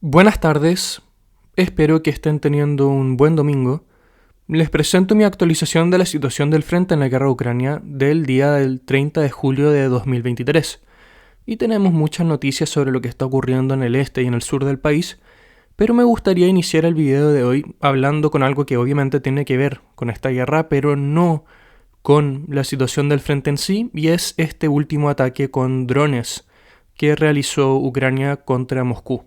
Buenas tardes, espero que estén teniendo un buen domingo. Les presento mi actualización de la situación del frente en la guerra de Ucrania del día del 30 de julio de 2023. Y tenemos muchas noticias sobre lo que está ocurriendo en el este y en el sur del país, pero me gustaría iniciar el video de hoy hablando con algo que obviamente tiene que ver con esta guerra, pero no con la situación del frente en sí, y es este último ataque con drones que realizó Ucrania contra Moscú.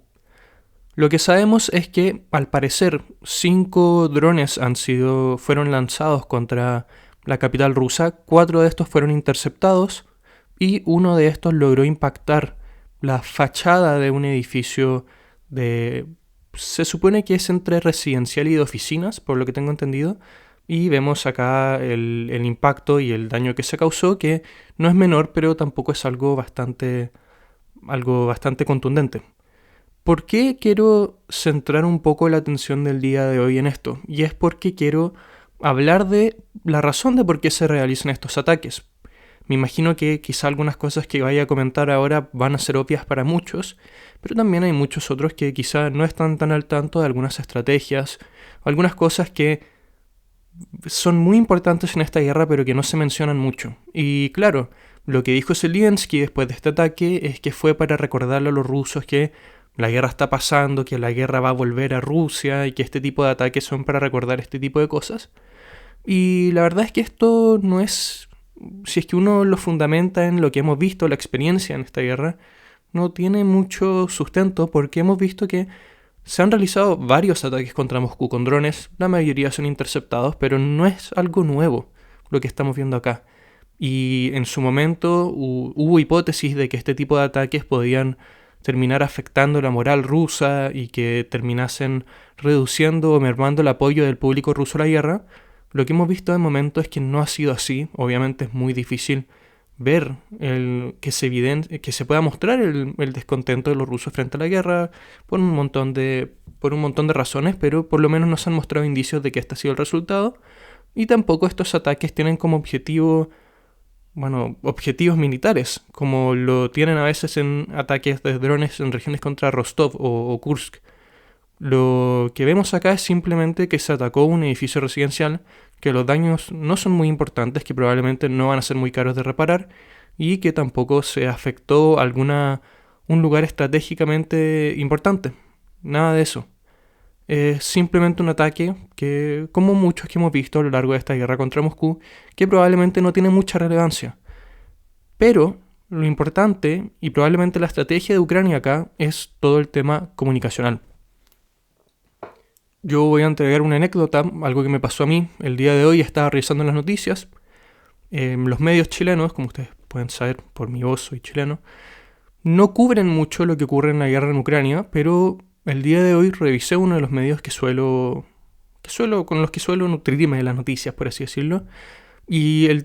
Lo que sabemos es que, al parecer, 5 drones fueron lanzados contra la capital rusa, 4 de estos fueron interceptados y uno de estos logró impactar la fachada de un edificio de... Se supone que es entre residencial y de oficinas, por lo que tengo entendido, y vemos acá el impacto y el daño que se causó, que no es menor, pero tampoco es algo bastante contundente. ¿Por qué quiero centrar un poco la atención del día de hoy en esto? Y es porque quiero hablar de la razón de por qué se realizan estos ataques. Me imagino que quizá algunas cosas que vaya a comentar ahora van a ser obvias para muchos, pero también hay muchos otros que quizá no están tan al tanto de algunas estrategias, o algunas cosas que son muy importantes en esta guerra pero que no se mencionan mucho. Y claro, lo que dijo Zelensky después de este ataque es que fue para recordarle a los rusos que la guerra está pasando, que la guerra va a volver a Rusia y que este tipo de ataques son para recordar este tipo de cosas. Y la verdad es que esto no es, si es que uno lo fundamenta en lo que hemos visto, la experiencia en esta guerra, no tiene mucho sustento porque hemos visto que se han realizado varios ataques contra Moscú con drones, la mayoría son interceptados, pero no es algo nuevo lo que estamos viendo acá. Y en su momento hubo hipótesis de que este tipo de ataques podían terminar afectando la moral rusa y que terminasen reduciendo o mermando el apoyo del público ruso a la guerra. Lo que hemos visto de momento es que no ha sido así. Obviamente es muy difícil ver que se pueda mostrar el descontento de los rusos frente a la guerra por un montón de razones, pero por lo menos nos han mostrado indicios de que este ha sido el resultado. Y tampoco estos ataques tienen como objetivos militares, como lo tienen a veces en ataques de drones en regiones contra Rostov o Kursk. Lo que vemos acá es simplemente que se atacó un edificio residencial, que los daños no son muy importantes, que probablemente no van a ser muy caros de reparar, y que tampoco se afectó un lugar estratégicamente importante. Nada de eso. Es simplemente un ataque que, como muchos que hemos visto a lo largo de esta guerra contra Moscú, que probablemente no tiene mucha relevancia. Pero lo importante, y probablemente la estrategia de Ucrania acá, es todo el tema comunicacional. Yo voy a entregar una anécdota, algo que me pasó a mí. El día de hoy estaba revisando las noticias. Los medios chilenos, como ustedes pueden saber por mi voz, soy chileno, no cubren mucho lo que ocurre en la guerra en Ucrania, pero el día de hoy revisé uno de los medios con los que suelo nutrirme de las noticias, por así decirlo, y el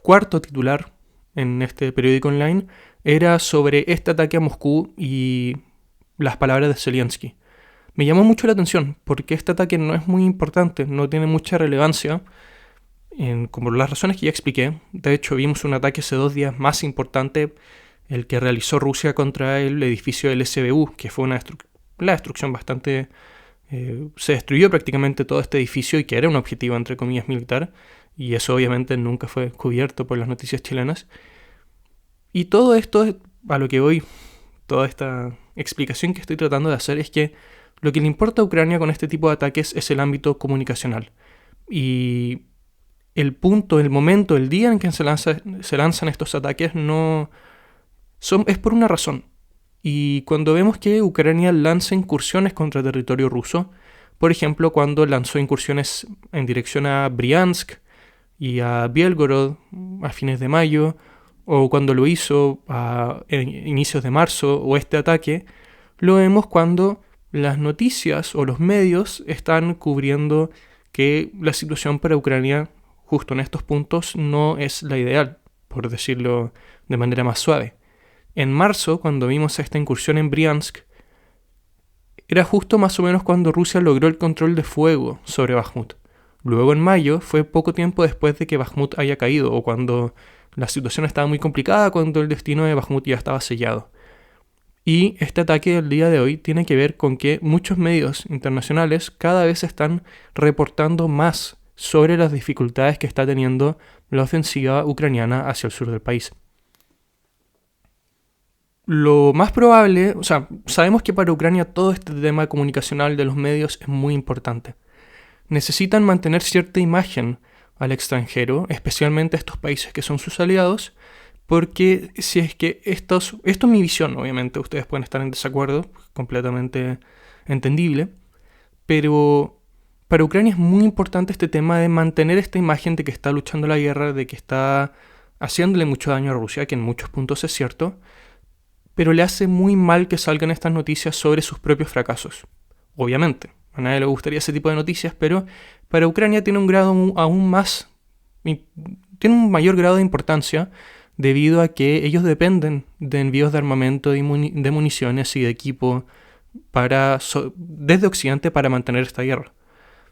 cuarto titular en este periódico online era sobre este ataque a Moscú y las palabras de Zelensky. Me llamó mucho la atención porque este ataque no es muy importante, no tiene mucha relevancia, como las razones que ya expliqué. De hecho, vimos un ataque hace 2 días más importante, el que realizó Rusia contra el edificio del SBU, que fue la destrucción bastante... se destruyó prácticamente todo este edificio y que era un objetivo, entre comillas, militar, y eso obviamente nunca fue cubierto por las noticias chilenas. Y todo esto, a lo que voy, toda esta explicación que estoy tratando de hacer es que lo que le importa a Ucrania con este tipo de ataques es el ámbito comunicacional. Y el punto, el momento, el día en que se lanzan estos ataques es por una razón. Y cuando vemos que Ucrania lanza incursiones contra territorio ruso, por ejemplo, cuando lanzó incursiones en dirección a Briansk y a Bielgorod a fines de mayo, o cuando lo hizo a inicios de marzo, o este ataque, lo vemos cuando las noticias o los medios están cubriendo que la situación para Ucrania justo en estos puntos no es la ideal, por decirlo de manera más suave. En marzo, cuando vimos esta incursión en Briansk, era justo más o menos cuando Rusia logró el control de fuego sobre Bakhmut. Luego en mayo fue poco tiempo después de que Bakhmut haya caído, o cuando la situación estaba muy complicada, cuando el destino de Bakhmut ya estaba sellado. Y este ataque del día de hoy tiene que ver con que muchos medios internacionales cada vez están reportando más sobre las dificultades que está teniendo la ofensiva ucraniana hacia el sur del país. Lo más probable, o sea, sabemos que para Ucrania todo este tema comunicacional de los medios es muy importante. Necesitan mantener cierta imagen al extranjero, especialmente a estos países que son sus aliados, porque si es que esto es mi visión, obviamente, ustedes pueden estar en desacuerdo, completamente entendible, pero para Ucrania es muy importante este tema de mantener esta imagen de que está luchando la guerra, de que está haciéndole mucho daño a Rusia, que en muchos puntos es cierto, pero le hace muy mal que salgan estas noticias sobre sus propios fracasos. Obviamente, a nadie le gustaría ese tipo de noticias, pero para Ucrania tiene un grado aún más, tiene un mayor grado de importancia debido a que ellos dependen de envíos de armamento, de municiones y de equipo desde Occidente para mantener esta guerra.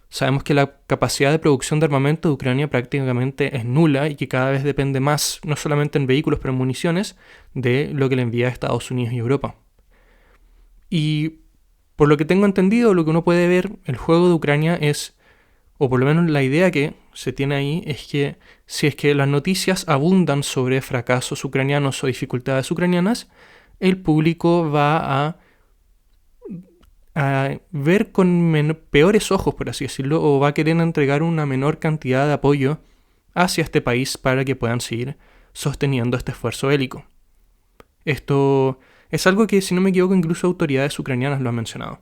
Sabemos que la capacidad de producción de armamento de Ucrania prácticamente es nula y que cada vez depende más, no solamente en vehículos, pero en municiones, de lo que le envía a Estados Unidos y Europa. Y por lo que tengo entendido, lo que uno puede ver, el juego de Ucrania es, o por lo menos la idea que se tiene ahí, es que si es que las noticias abundan sobre fracasos ucranianos o dificultades ucranianas, el público va a ver con peores ojos, por así decirlo, o va a querer entregar una menor cantidad de apoyo hacia este país para que puedan seguir sosteniendo este esfuerzo bélico. Esto es algo que, si no me equivoco, incluso autoridades ucranianas lo han mencionado.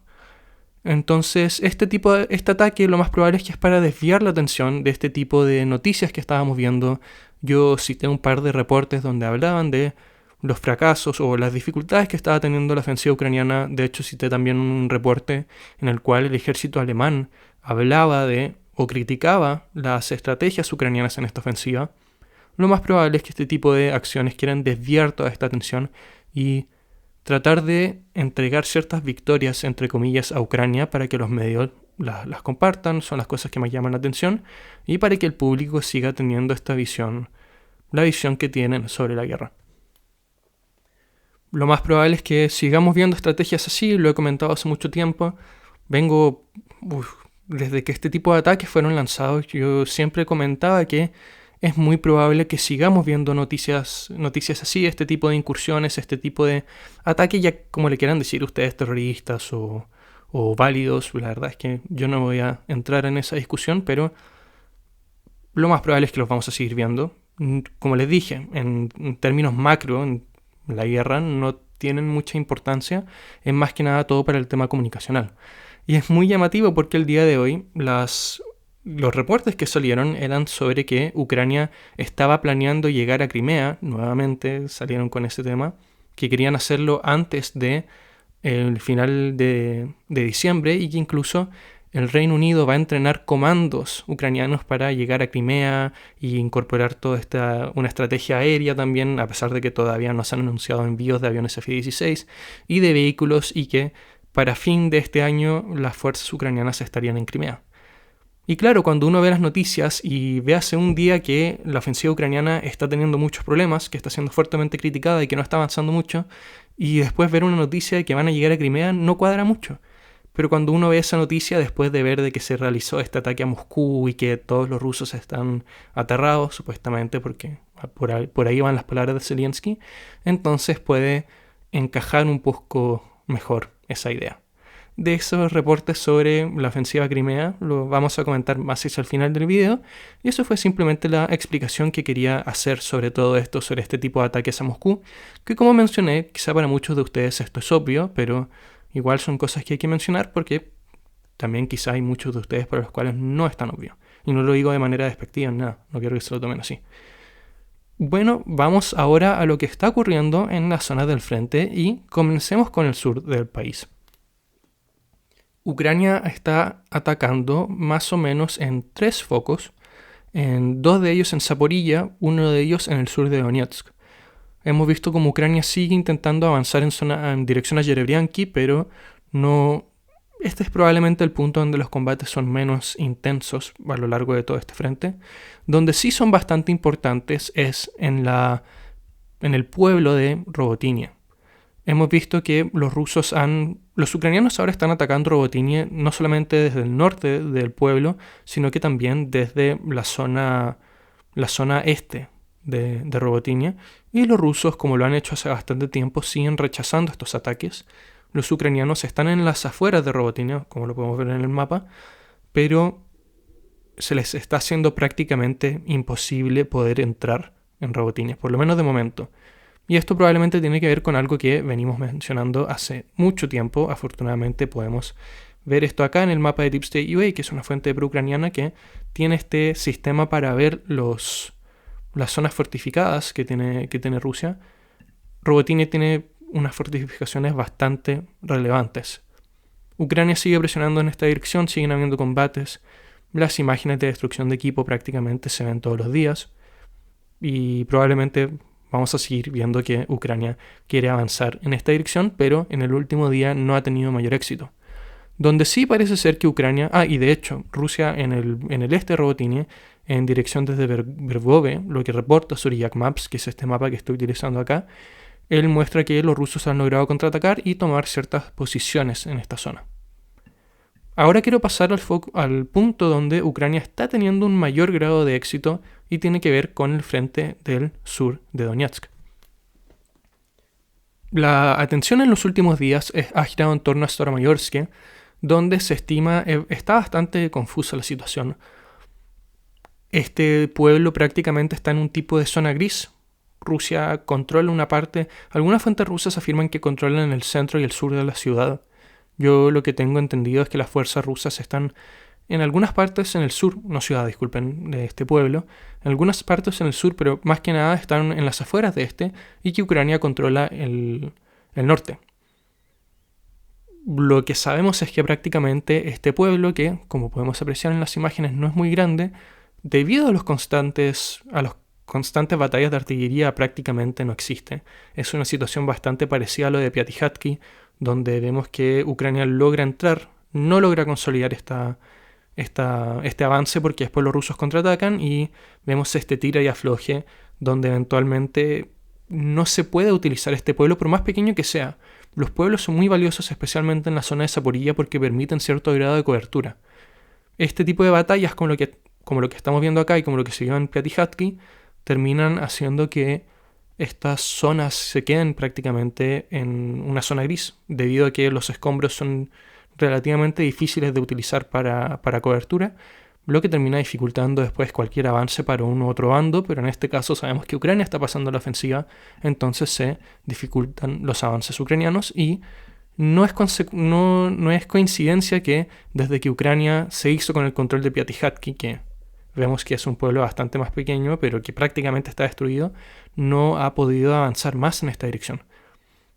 Entonces, este ataque lo más probable es que es para desviar la atención de este tipo de noticias que estábamos viendo. Yo cité un par de reportes donde hablaban de los fracasos o las dificultades que estaba teniendo la ofensiva ucraniana. De hecho, cité también un reporte en el cual el ejército alemán hablaba de o criticaba las estrategias ucranianas en esta ofensiva. Lo más probable es que este tipo de acciones quieran desviar toda esta atención y tratar de entregar ciertas victorias, entre comillas, a Ucrania para que los medios las compartan, son las cosas que más llaman la atención, y para que el público siga teniendo esta visión, la visión que tienen sobre la guerra. Lo más probable es que sigamos viendo estrategias así, lo he comentado hace mucho tiempo. Desde que este tipo de ataques fueron lanzados, yo siempre comentaba que es muy probable que sigamos viendo noticias así, este tipo de incursiones, este tipo de ataques, ya como le quieran decir ustedes, terroristas o válidos. La verdad es que yo no voy a entrar en esa discusión, pero lo más probable es que los vamos a seguir viendo. Como les dije, en términos macro, en la guerra no tienen mucha importancia, es más que nada todo para el tema comunicacional. Y es muy llamativo porque el día de hoy los reportes que salieron eran sobre que Ucrania estaba planeando llegar a Crimea, nuevamente salieron con ese tema, que querían hacerlo antes de el final de diciembre y que incluso el Reino Unido va a entrenar comandos ucranianos para llegar a Crimea y incorporar toda una estrategia aérea también, a pesar de que todavía no se han anunciado envíos de aviones F-16 y de vehículos, y que para fin de este año las fuerzas ucranianas estarían en Crimea. Y claro, cuando uno ve las noticias y ve hace un día que la ofensiva ucraniana está teniendo muchos problemas, que está siendo fuertemente criticada y que no está avanzando mucho, y después ver una noticia de que van a llegar a Crimea, no cuadra mucho. Pero cuando uno ve esa noticia después de ver de que se realizó este ataque a Moscú y que todos los rusos están aterrados, supuestamente, porque por ahí van las palabras de Zelensky, entonces puede encajar un poco mejor esa idea. De esos reportes sobre la ofensiva a Crimea lo vamos a comentar más hacia el final del video, y eso fue simplemente la explicación que quería hacer sobre todo esto, sobre este tipo de ataques a Moscú, que como mencioné, quizá para muchos de ustedes esto es obvio, pero igual son cosas que hay que mencionar porque también quizá hay muchos de ustedes para los cuales no es tan obvio. Y no lo digo de manera despectiva, nada, no quiero que se lo tomen así. Bueno, vamos ahora a lo que está ocurriendo en la zona del frente y comencemos con el sur del país. Ucrania está atacando más o menos en 3 focos, en 2 de ellos en Zaporilla, uno de ellos en el sur de Donetsk. Hemos visto como Ucrania sigue intentando avanzar en dirección a Yerebrianki, pero no. Este es probablemente el punto donde los combates son menos intensos a lo largo de todo este frente. Donde sí son bastante importantes es en el pueblo de Robotinia. hemos visto que los ucranianos ahora están atacando Robotyne no solamente desde el norte del pueblo, sino que también desde la zona este de Robotyne. Y los rusos, como lo han hecho hace bastante tiempo, siguen rechazando estos ataques. Los ucranianos están en las afueras de Robotyne, como lo podemos ver en el mapa, pero se les está haciendo prácticamente imposible poder entrar en Robotyne, por lo menos de momento. Y esto probablemente tiene que ver con algo que venimos mencionando hace mucho tiempo. Afortunadamente podemos ver esto acá en el mapa de Deep State UA, que es una fuente pro-ucraniana que tiene este sistema para ver las zonas fortificadas que tiene Rusia. Robotyne tiene unas fortificaciones bastante relevantes. Ucrania sigue presionando en esta dirección, siguen habiendo combates. Las imágenes de destrucción de equipo prácticamente se ven todos los días. Y probablemente vamos a seguir viendo que Ucrania quiere avanzar en esta dirección, pero en el último día no ha tenido mayor éxito. Donde sí parece ser que Ucrania... y de hecho, Rusia en el este de Robotyne, en dirección desde Vervove, lo que reporta Suryak Maps, que es este mapa que estoy utilizando acá, él muestra que los rusos han logrado contraatacar y tomar ciertas posiciones en esta zona. Ahora quiero pasar al punto donde Ucrania está teniendo un mayor grado de éxito y tiene que ver con el frente del sur de Donetsk. La atención en los últimos días ha girado en torno a Staromayorsk, donde se estima está bastante confusa la situación. Este pueblo prácticamente está en un tipo de zona gris. Rusia controla una parte. Algunas fuentes rusas afirman que controlan el centro y el sur de la ciudad. Yo lo que tengo entendido es que las fuerzas rusas están en algunas partes en el sur, no ciudad, disculpen, de este pueblo, en algunas partes en el sur, pero más que nada están en las afueras de este, y que Ucrania controla el norte. Lo que sabemos es que prácticamente este pueblo, que como podemos apreciar en las imágenes no es muy grande, debido a las constantes batallas de artillería prácticamente no existe. Es una situación bastante parecida a lo de Piatihatki, donde vemos que Ucrania logra entrar, no logra consolidar este avance porque después los rusos contraatacan y vemos este tira y afloje donde eventualmente no se puede utilizar este pueblo por más pequeño que sea. Los pueblos son muy valiosos, especialmente en la zona de Zaporilla, porque permiten cierto grado de cobertura. Este tipo de batallas, como lo que estamos viendo acá y como lo que se vio en Piatihatki, terminan haciendo que estas zonas se queden prácticamente en una zona gris, debido a que los escombros son relativamente difíciles de utilizar para cobertura, lo que termina dificultando después cualquier avance para un u otro bando, pero en este caso sabemos que Ucrania está pasando la ofensiva, entonces se dificultan los avances ucranianos y no es coincidencia que desde que Ucrania se hizo con el control de Piatihatki, que vemos que es un pueblo bastante más pequeño, pero que prácticamente está destruido, no ha podido avanzar más en esta dirección.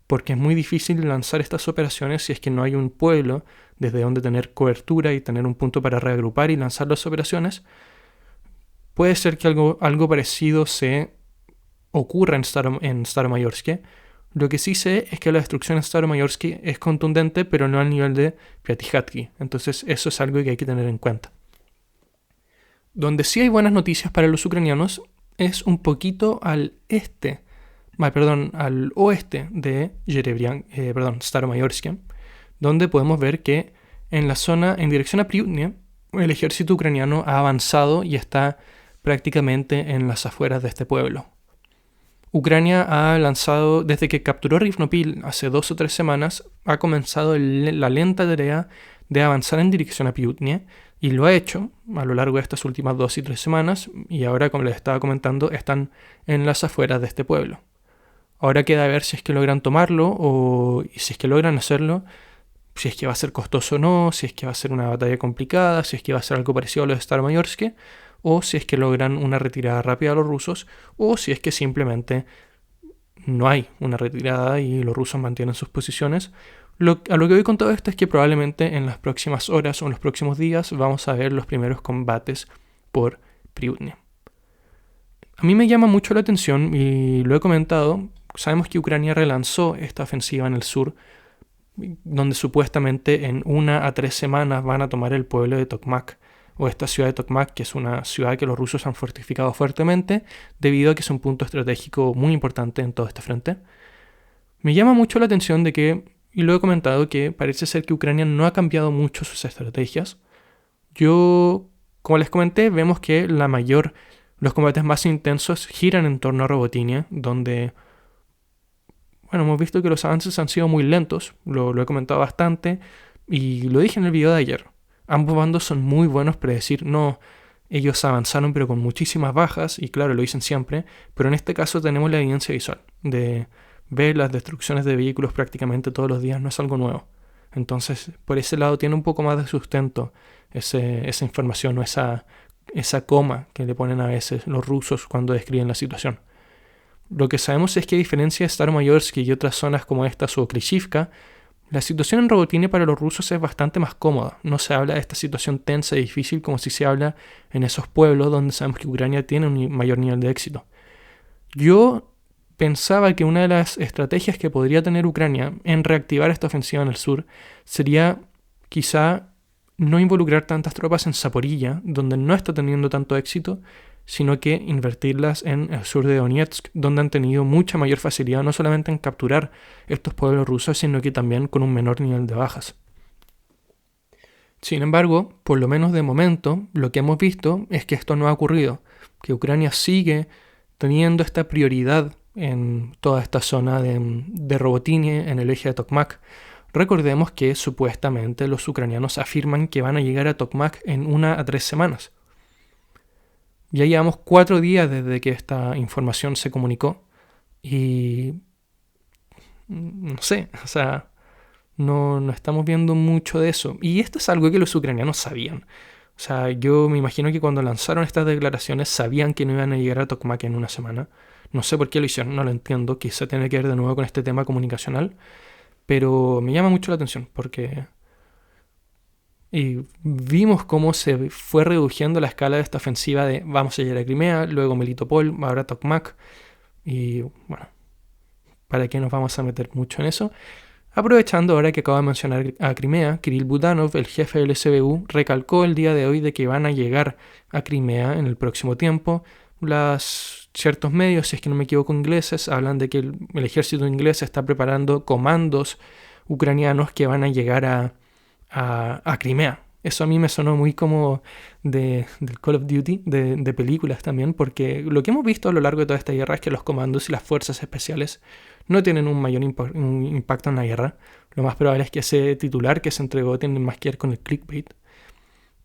Porque es muy difícil lanzar estas operaciones si es que no hay un pueblo desde donde tener cobertura y tener un punto para reagrupar y lanzar las operaciones. Puede ser que algo parecido se ocurra en Staromayorsk. Lo que sí sé es que la destrucción en Staromayorsk es contundente, pero no al nivel de Piatihatki. Entonces eso es algo que hay que tener en cuenta. Donde sí hay buenas noticias para los ucranianos es un poquito al oeste de Staromayorsk, donde podemos ver que en la zona en dirección a Pryutne, el ejército ucraniano ha avanzado y está prácticamente en las afueras de este pueblo. Ucrania ha lanzado, desde que capturó Rivnopil hace 2 o 3 semanas, ha comenzado la lenta tarea de avanzar en dirección a Pryutne, y lo ha hecho a lo largo de estas últimas 2 y 3 semanas, y ahora, como les estaba comentando, están en las afueras de este pueblo. Ahora queda ver si es que logran tomarlo y si es que logran hacerlo, si es que va a ser costoso o no, si es que va a ser una batalla complicada, si es que va a ser algo parecido a lo de Staromayorsk, o si es que logran una retirada rápida a los rusos, o si es que simplemente no hay una retirada y los rusos mantienen sus posiciones. A lo que voy con todo esto es que probablemente en las próximas horas o en los próximos días vamos a ver los primeros combates por Pryutne. A mí me llama mucho la atención y lo he comentado. Sabemos que Ucrania relanzó esta ofensiva en el sur, donde supuestamente en 1 a 3 semanas van a tomar el pueblo de Tokmak, o esta ciudad de Tokmak, que es una ciudad que los rusos han fortificado fuertemente, debido a que es un punto estratégico muy importante en todo este frente. Me llama mucho la atención de que, y lo he comentado, que parece ser que Ucrania no ha cambiado mucho sus estrategias. Como les comenté, vemos que los combates más intensos giran en torno a Robotinia, donde, bueno, hemos visto que los avances han sido muy lentos, lo he comentado bastante, y lo dije en el video de ayer. Ambos bandos son muy buenos para decir, no, ellos avanzaron pero con muchísimas bajas, y claro, lo dicen siempre, pero en este caso tenemos la evidencia visual de ver las destrucciones de vehículos prácticamente todos los días, no es algo nuevo. Entonces, por ese lado tiene un poco más de sustento esa información o esa coma que le ponen a veces los rusos cuando describen la situación. Lo que sabemos es que a diferencia de Staromayorsk y otras zonas como estas o Klishivka, la situación en Robotinia para los rusos es bastante más cómoda. No se habla de esta situación tensa y difícil como si se habla en esos pueblos donde sabemos que Ucrania tiene un mayor nivel de éxito. Yo pensaba que una de las estrategias que podría tener Ucrania en reactivar esta ofensiva en el sur sería quizá no involucrar tantas tropas en Zaporilla, donde no está teniendo tanto éxito, sino que invertirlas en el sur de Donetsk, donde han tenido mucha mayor facilidad no solamente en capturar estos pueblos rusos, sino que también con un menor nivel de bajas. Sin embargo, por lo menos de momento, lo que hemos visto es que esto no ha ocurrido, que Ucrania sigue teniendo esta prioridad en toda esta zona de Robotinia, en el eje de Tokmak. Recordemos que supuestamente los ucranianos afirman que van a llegar a Tokmak en 1 a 3 semanas. Ya llevamos 4 días desde que esta información se comunicó y no sé, o sea, no estamos viendo mucho de eso. Y esto es algo que los ucranianos sabían. O sea, yo me imagino que cuando lanzaron estas declaraciones sabían que no iban a llegar a Tokmak en 1 semana. No sé por qué lo hicieron, no lo entiendo. Quizá tiene que ver de nuevo con este tema comunicacional. Pero me llama mucho la atención porque vimos cómo se fue reduciendo la escala de esta ofensiva de vamos a llegar a Crimea, luego Melitopol, ahora Tokmak. Y bueno, ¿para qué nos vamos a meter mucho en eso? Aprovechando ahora que acabo de mencionar a Crimea, Kirill Budanov, el jefe del SBU, recalcó el día de hoy de que van a llegar a Crimea en el próximo tiempo. Ciertos medios, si es que no me equivoco, ingleses, hablan de que el ejército inglés está preparando comandos ucranianos que van a llegar a Crimea. Eso a mí me sonó muy como del Call of Duty, de películas también, porque lo que hemos visto a lo largo de toda esta guerra es que los comandos y las fuerzas especiales no tienen un mayor impacto en la guerra. Lo más probable es que ese titular que se entregó tiene más que ver con el clickbait.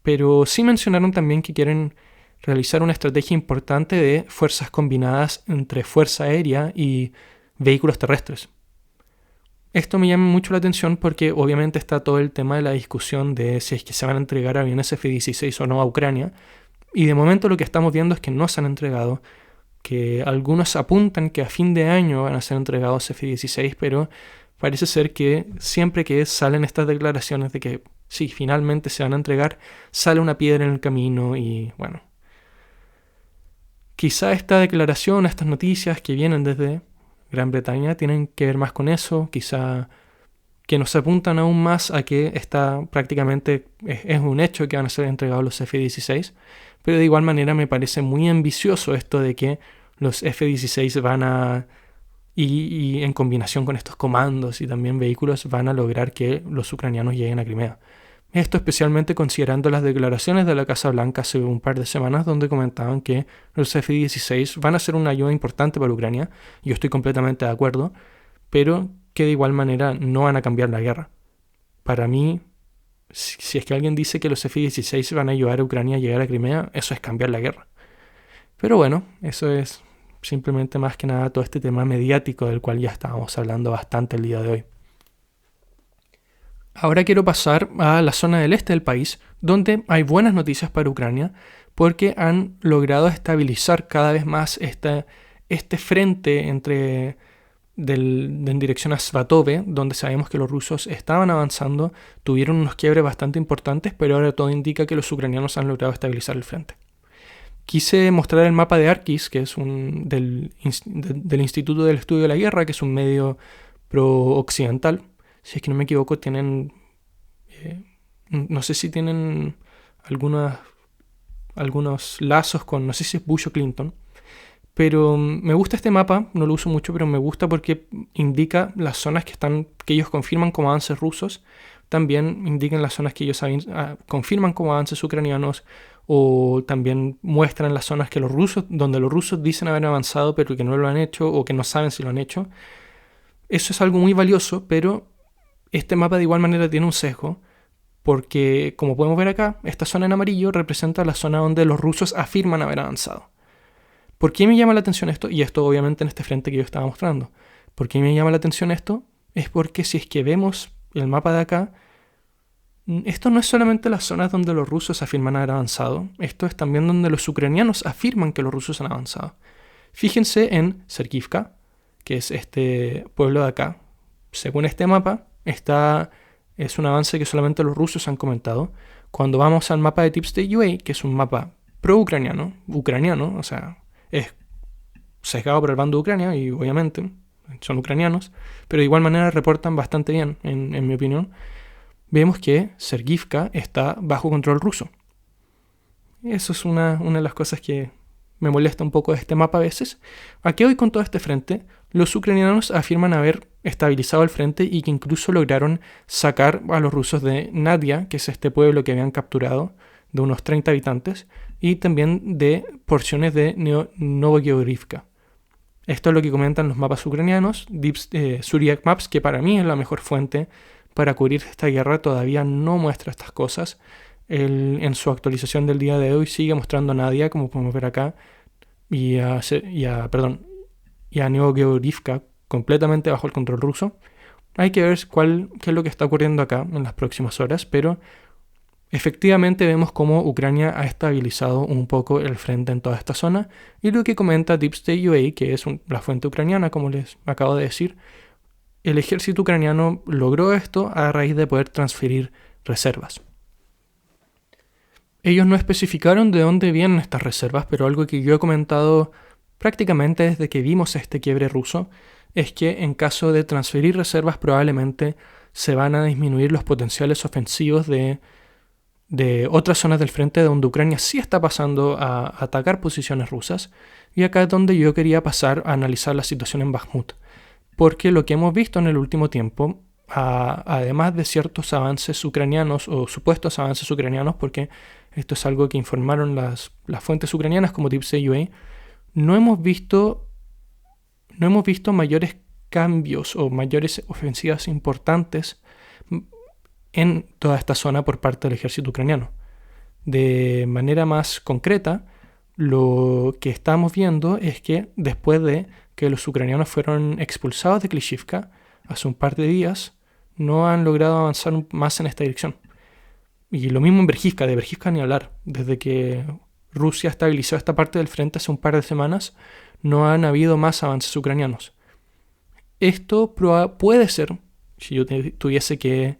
Pero sí mencionaron también que quieren realizar una estrategia importante de fuerzas combinadas entre fuerza aérea y vehículos terrestres. Esto me llama mucho la atención porque obviamente está todo el tema de la discusión de si es que se van a entregar aviones F-16 o no a Ucrania. Y de momento lo que estamos viendo es que no se han entregado, que algunos apuntan que a fin de año van a ser entregados F-16, pero parece ser que siempre que salen estas declaraciones de que sí, finalmente se van a entregar, sale una piedra en el camino y bueno. Quizá esta declaración, estas noticias que vienen desde Gran Bretaña tienen que ver más con eso, quizá que nos apuntan aún más a que está prácticamente es un hecho que van a ser entregados los F-16, pero de igual manera me parece muy ambicioso esto de que los F-16 van a, y en combinación con estos comandos y también vehículos, van a lograr que los ucranianos lleguen a Crimea. Esto especialmente considerando las declaraciones de la Casa Blanca hace un par de semanas donde comentaban que los F-16 van a ser una ayuda importante para Ucrania. Yo estoy completamente de acuerdo, pero que de igual manera no van a cambiar la guerra. Para mí, si es que alguien dice que los F-16 van a ayudar a Ucrania a llegar a Crimea, eso es cambiar la guerra. Pero bueno, eso es simplemente más que nada todo este tema mediático del cual ya estábamos hablando bastante el día de hoy. Ahora quiero pasar a la zona del este del país, donde hay buenas noticias para Ucrania, porque han logrado estabilizar cada vez más este frente en dirección a Svatove, donde sabemos que los rusos estaban avanzando, tuvieron unos quiebres bastante importantes, pero ahora todo indica que los ucranianos han logrado estabilizar el frente. Quise mostrar el mapa de Arkis, que es del Instituto del Estudio de la Guerra, que es un medio pro-occidental. Si es que no me equivoco, tienen, no sé si tienen algunos lazos con, no sé si es Bush o Clinton, Pero me gusta este mapa, no lo uso mucho, pero me gusta porque indica las zonas que ellos confirman como avances rusos. También indican las zonas que ellos confirman como avances ucranianos, o también muestran las zonas donde los rusos dicen haber avanzado pero que no lo han hecho o que no saben si lo han hecho. Eso es algo muy valioso, pero este mapa de igual manera tiene un sesgo, porque como podemos ver acá, esta zona en amarillo representa la zona donde los rusos afirman haber avanzado. ¿Por qué me llama la atención esto? Y esto obviamente en este frente que yo estaba mostrando. ¿Por qué me llama la atención esto? Es porque si es que vemos el mapa de acá, esto no es solamente las zonas donde los rusos afirman haber avanzado, esto es también donde los ucranianos afirman que los rusos han avanzado. Fíjense en Sergivka, que es este pueblo de acá. Según este mapa, es un avance que solamente los rusos han comentado. Cuando vamos al mapa de Deep State UA, que es un mapa pro-ucraniano, o sea, es sesgado por el bando de Ucrania y obviamente son ucranianos, pero de igual manera reportan bastante bien, en mi opinión. Vemos que Sergivka está bajo control ruso. Eso es una de las cosas que me molesta un poco de este mapa a veces. ¿A qué voy con todo este frente? Los ucranianos afirman haber estabilizado el frente y que incluso lograron sacar a los rusos de Nadia, que es este pueblo que habían capturado, de unos 30 habitantes, y también de porciones de Novogeorgivka. Esto es lo que comentan los mapas ucranianos. Suryak Maps, que para mí es la mejor fuente para cubrir esta guerra, todavía no muestra estas cosas. En su actualización del día de hoy sigue mostrando a Nadia, como podemos ver acá, y a Novogeorgivka completamente bajo el control ruso. Hay que ver qué es lo que está ocurriendo acá en las próximas horas, pero efectivamente vemos cómo Ucrania ha estabilizado un poco el frente en toda esta zona, y lo que comenta Deep State UA, que es la fuente ucraniana, como les acabo de decir, el ejército ucraniano logró esto a raíz de poder transferir reservas. Ellos no especificaron de dónde vienen estas reservas, pero algo que yo he comentado prácticamente desde que vimos este quiebre ruso es que en caso de transferir reservas probablemente se van a disminuir los potenciales ofensivos de otras zonas del frente donde Ucrania sí está pasando a atacar posiciones rusas, y acá es donde yo quería pasar a analizar la situación en Bakhmut, porque lo que hemos visto en el último tiempo, además de ciertos avances ucranianos o supuestos avances ucranianos, porque esto es algo que informaron las fuentes ucranianas como Deep State UA, no hemos visto mayores cambios o mayores ofensivas importantes en toda esta zona por parte del ejército ucraniano. De manera más concreta, lo que estamos viendo es que después de que los ucranianos fueron expulsados de Klishivka hace un par de días, no han logrado avanzar más en esta dirección. Y lo mismo en Berjivka, de Berjivka ni hablar. Desde que Rusia estabilizó esta parte del frente hace un par de semanas, no han habido más avances ucranianos. Esto puede ser, si yo tuviese que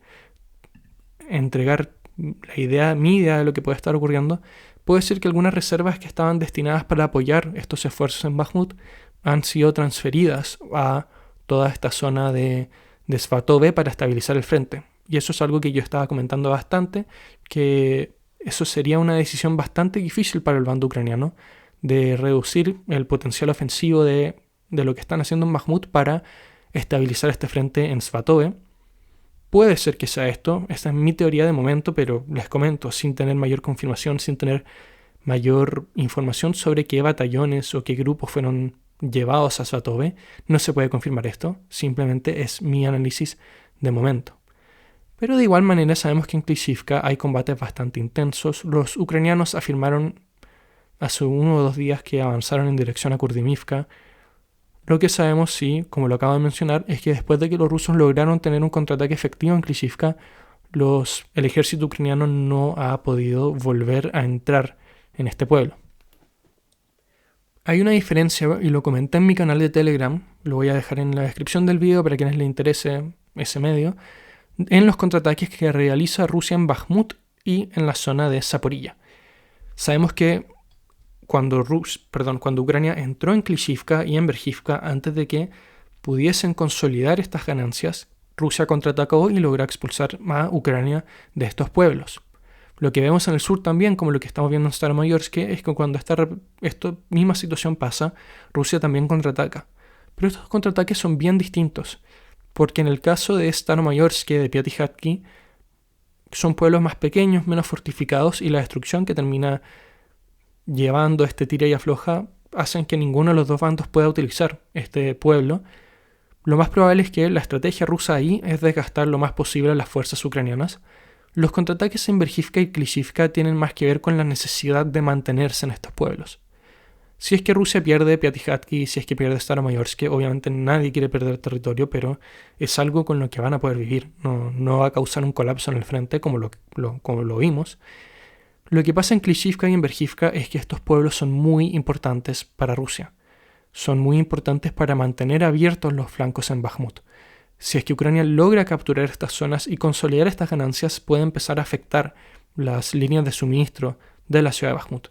entregar mi idea de lo que puede estar ocurriendo, puede ser que algunas reservas que estaban destinadas para apoyar estos esfuerzos en Bakhmut han sido transferidas a toda esta zona de Svatove para estabilizar el frente. Y eso es algo que yo estaba comentando bastante, que eso sería una decisión bastante difícil para el bando ucraniano, de reducir el potencial ofensivo de lo que están haciendo en Bakhmut para estabilizar este frente en Svatove. Puede ser que sea esto, esta es mi teoría de momento, pero les comento, sin tener mayor confirmación, sin tener mayor información sobre qué batallones o qué grupos fueron llevados a Svatove, no se puede confirmar esto, simplemente es mi análisis de momento. Pero de igual manera sabemos que en Klishivka hay combates bastante intensos. Los ucranianos afirmaron hace 1 o 2 días que avanzaron en dirección a Kurdimivka. Lo que sabemos, sí, como lo acabo de mencionar, es que después de que los rusos lograron tener un contraataque efectivo en Klishivka, el ejército ucraniano no ha podido volver a entrar en este pueblo. Hay una diferencia, y lo comenté en mi canal de Telegram, lo voy a dejar en la descripción del video para quienes les interese ese medio, en los contraataques que realiza Rusia en Bakhmut y en la zona de Zaporilla. Sabemos que cuando Ucrania entró en Klishivka y en Berjivka, antes de que pudiesen consolidar estas ganancias, Rusia contraatacó y logró expulsar a Ucrania de estos pueblos. Lo que vemos en el sur también, como lo que estamos viendo en Staromayorsk, es que cuando esta misma situación pasa, Rusia también contraataca. Pero estos contraataques son bien distintos, porque en el caso de Staromayorsk, de Piatihatki, son pueblos más pequeños, menos fortificados, y la destrucción que termina llevando este tira y afloja hacen que ninguno de los dos bandos pueda utilizar este pueblo. Lo más probable es que la estrategia rusa ahí es desgastar lo más posible a las fuerzas ucranianas. Los contraataques en Berjivka y Klishivka tienen más que ver con la necesidad de mantenerse en estos pueblos. Si es que Rusia pierde Piatihatki y si es que pierde Staromayorsk, obviamente nadie quiere perder territorio, pero es algo con lo que van a poder vivir. No va a causar un colapso en el frente como lo vimos. Lo que pasa en Klishivka y en Berjivka es que estos pueblos son muy importantes para Rusia. Son muy importantes para mantener abiertos los flancos en Bakhmut. Si es que Ucrania logra capturar estas zonas y consolidar estas ganancias, puede empezar a afectar las líneas de suministro de la ciudad de Bakhmut.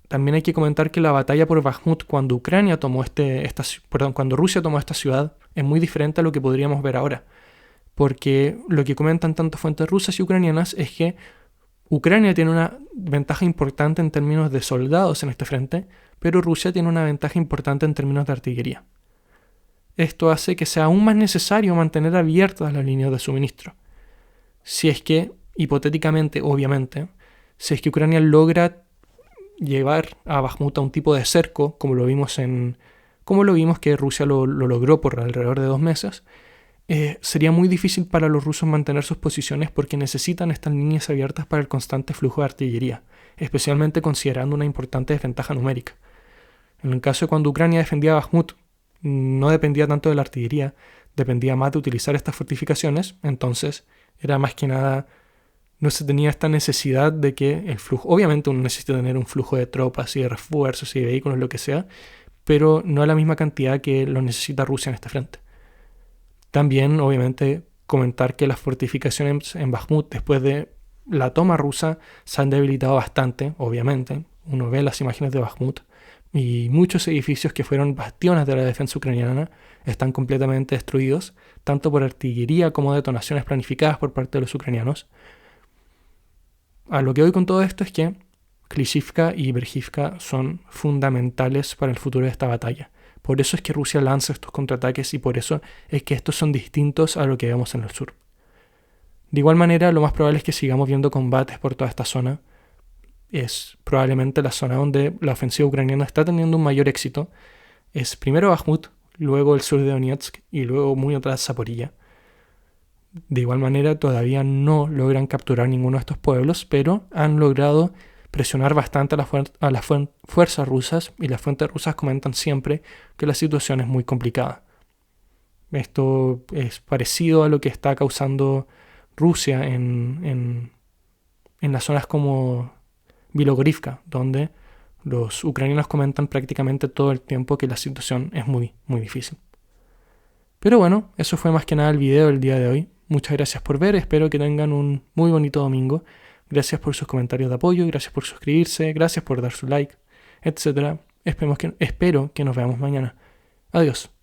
También hay que comentar que la batalla por Bakhmut cuando Rusia tomó esta ciudad es muy diferente a lo que podríamos ver ahora. Porque lo que comentan tanto fuentes rusas y ucranianas es que Ucrania tiene una ventaja importante en términos de soldados en este frente, pero Rusia tiene una ventaja importante en términos de artillería. Esto hace que sea aún más necesario mantener abiertas las líneas de suministro. Si es que, hipotéticamente, obviamente, si es que Ucrania logra llevar a Bakhmut a un tipo de cerco, como lo vimos que Rusia lo logró por alrededor de 2 meses, sería muy difícil para los rusos mantener sus posiciones porque necesitan estas líneas abiertas para el constante flujo de artillería, especialmente considerando una importante desventaja numérica. En el caso de cuando Ucrania defendía Bakhmut, no dependía tanto de la artillería, dependía más de utilizar estas fortificaciones, entonces era más que nada, no se tenía esta necesidad de que el flujo, obviamente uno necesita tener un flujo de tropas y de refuerzos y de vehículos, lo que sea, pero no a la misma cantidad que lo necesita Rusia en este frente. También, obviamente, comentar que las fortificaciones en Bakhmut después de la toma rusa se han debilitado bastante, obviamente. Uno ve las imágenes de Bakhmut y muchos edificios que fueron bastiones de la defensa ucraniana están completamente destruidos, tanto por artillería como detonaciones planificadas por parte de los ucranianos. A lo que voy con todo esto es que Klishivka y Berjivka son fundamentales para el futuro de esta batalla. Por eso es que Rusia lanza estos contraataques y por eso es que estos son distintos a lo que vemos en el sur. De igual manera, lo más probable es que sigamos viendo combates por toda esta zona. Es probablemente la zona donde la ofensiva ucraniana está teniendo un mayor éxito. Es primero Bakhmut, luego el sur de Donetsk y luego muy atrás Zaporilla. De igual manera, todavía no logran capturar ninguno de estos pueblos, pero han logrado presionar bastante a las fuerzas rusas y las fuentes rusas comentan siempre que la situación es muy complicada. Esto es parecido a lo que está causando Rusia en las zonas como Bilogorivka, donde los ucranianos comentan prácticamente todo el tiempo que la situación es muy, muy difícil. Pero bueno, eso fue más que nada el video del día de hoy. Muchas gracias por ver, espero que tengan un muy bonito domingo. Gracias por sus comentarios de apoyo, gracias por suscribirse, gracias por dar su like, etc. Espero que nos veamos mañana. Adiós.